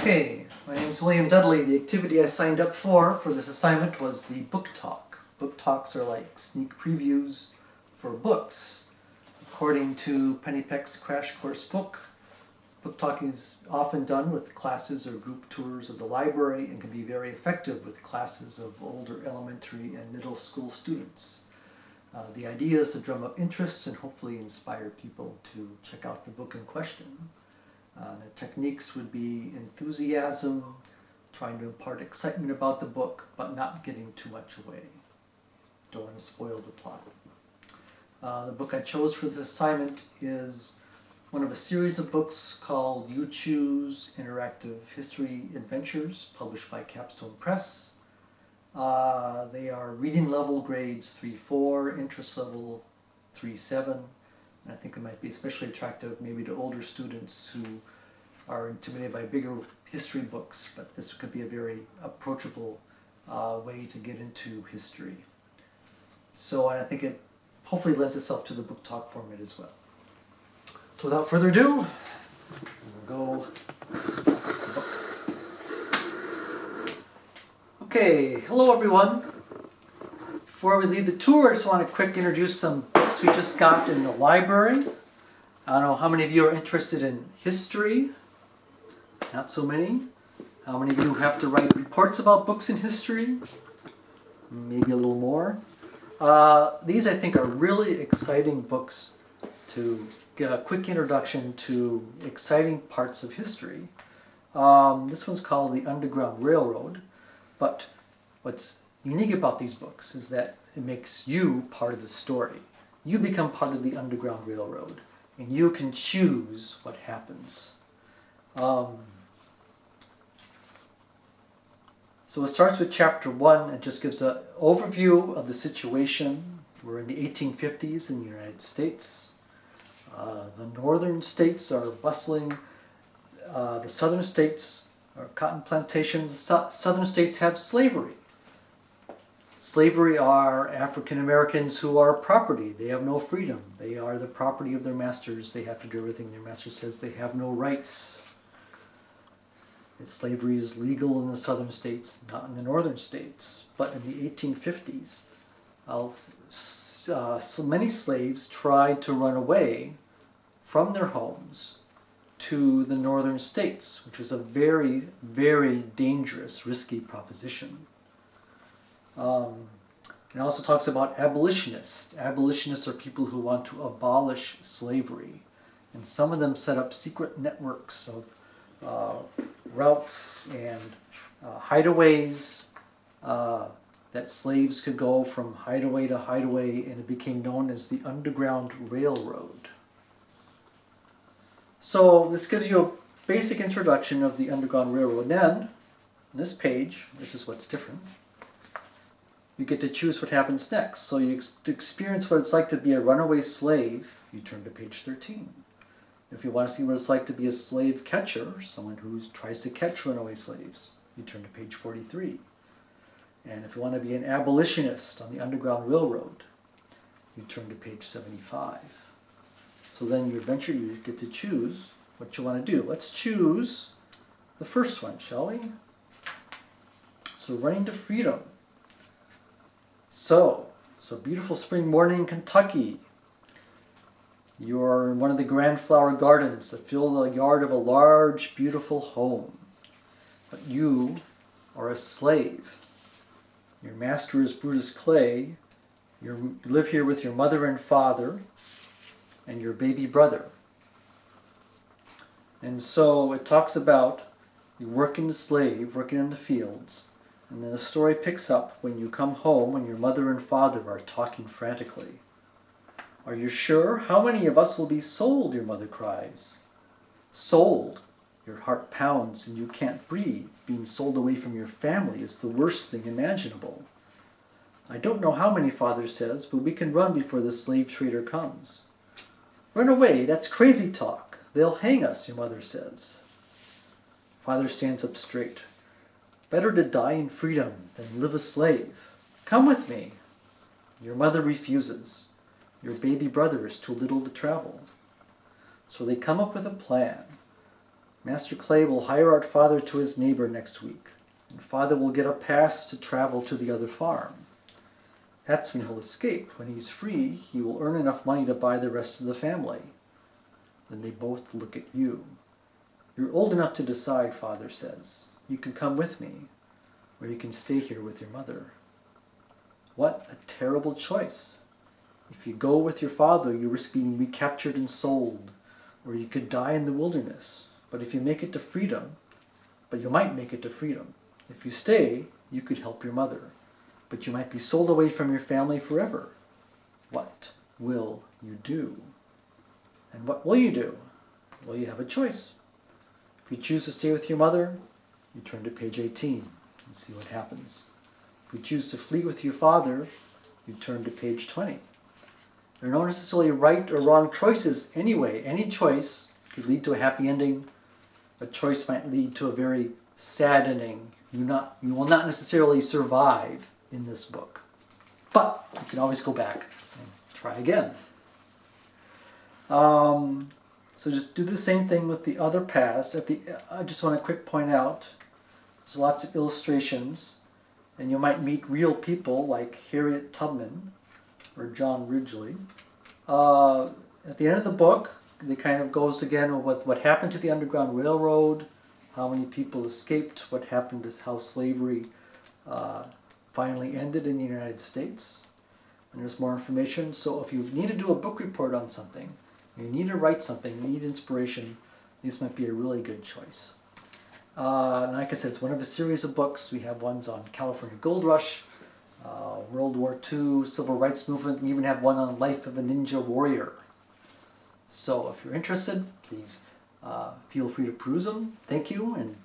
Okay, my name is William Dudley. The activity I signed up for this assignment was the book talk. Book talks are like sneak previews for books. According to Penny Peck's Crash Course book, book talking is often done with classes or group tours of the library and can be very effective with classes of older elementary and middle school students. The idea is to drum up interest and hopefully inspire people to check out the book in question. The techniques would be enthusiasm, trying to impart excitement about the book, but not giving too much away. Don't want to spoil the plot. The book I chose for this assignment is one of a series of books called You Choose Interactive History Adventures, published by Capstone Press. They are reading level grades 3-4, interest level 3-7. And I think they might be especially attractive maybe to older students who are intimidated by bigger history books, but this could be a very approachable way to get into history. So I think it hopefully lends itself to the book talk format as well. So without further ado, we'll go to the book. Okay, hello everyone. Before we leave the tour, I just want to quick introduce some books we just got in the library. I don't know how many of you are interested in history. Not so many. How many of you have to write reports about books in history? Maybe a little more. These I think are really exciting books to get a quick introduction to exciting parts of history. This one's called The Underground Railroad, but what's unique about these books is that it makes you part of the story. You become part of the Underground Railroad, and you can choose what happens. So it starts with chapter 1. It just gives an overview of the situation. We're in the 1850s in the United States. The northern states are bustling. The southern states are cotton plantations. Southern states have slavery. Slavery are African Americans who are property. They have no freedom. They are the property of their masters. They have to do everything their master says. They have no rights. And slavery is legal in the southern states, not in the northern states. But in the 1850s, so many slaves tried to run away from their homes to the northern states, which was a very, very dangerous, risky proposition. It also talks about abolitionists. Abolitionists are people who want to abolish slavery. And some of them set up secret networks of routes and hideaways that slaves could go from hideaway to hideaway, and it became known as the Underground Railroad. So this gives you a basic introduction of the Underground Railroad. Then, on this page, this is what's different. You get to choose what happens next. So you experience what it's like to be a runaway slave, you turn to page 13. If you want to see what it's like to be a slave catcher, someone who tries to catch runaway slaves, you turn to page 43. And if you want to be an abolitionist on the Underground Railroad, you turn to page 75. So then you get to choose what you want to do. Let's choose the first one, shall we? So Running to Freedom. So it's a beautiful spring morning in Kentucky. You are in one of the grand flower gardens that fill the yard of a large, beautiful home. But you are a slave. Your master is Brutus Clay. You live here with your mother and father and your baby brother. And so it talks about you working as a slave, working in the fields. And then the story picks up when you come home and your mother and father are talking frantically. Are you sure? How many of us will be sold? Your mother cries. Sold? Your heart pounds and you can't breathe. Being sold away from your family is the worst thing imaginable. I don't know how many, father says, but we can run before the slave trader comes. Run away, that's crazy talk. They'll hang us, your mother says. Father stands up straight. Better to die in freedom than live a slave. Come with me. Your mother refuses. Your baby brother is too little to travel. So they come up with a plan. Master Clay will hire out Father to his neighbor next week, and Father will get a pass to travel to the other farm. That's when he'll escape. When he's free, he will earn enough money to buy the rest of the family. Then they both look at you. You're old enough to decide, Father says. You can come with me, or you can stay here with your mother. What a terrible choice. If you go with your father, you risk being recaptured and sold, or you could die in the wilderness. But if you make it to freedom, you might make it to freedom. If you stay, you could help your mother, but you might be sold away from your family forever. What will you do? And what will you do? Well, you have a choice. If you choose to stay with your mother, you turn to page 18 and see what happens. If you choose to flee with your father, you turn to page 20. There are no necessarily right or wrong choices anyway. Any choice could lead to a happy ending. A choice might lead to a very sad ending. You will not necessarily survive in this book. But you can always go back and try again. So just do the same thing with the other paths. I just want to quick point out, there's lots of illustrations, and you might meet real people like Harriet Tubman or John Ridgely. At the end of the book, it kind of goes again with what happened to the Underground Railroad, how many people escaped, what happened is how slavery finally ended in the United States. And there's more information. So if you need to do a book report on something, you need to write something, you need inspiration, this might be a really good choice. And like I said, it's one of a series of books. We have ones on California Gold Rush, World War II, Civil Rights Movement. We even have one on Life of a Ninja Warrior. So if you're interested, please feel free to peruse them. Thank you, and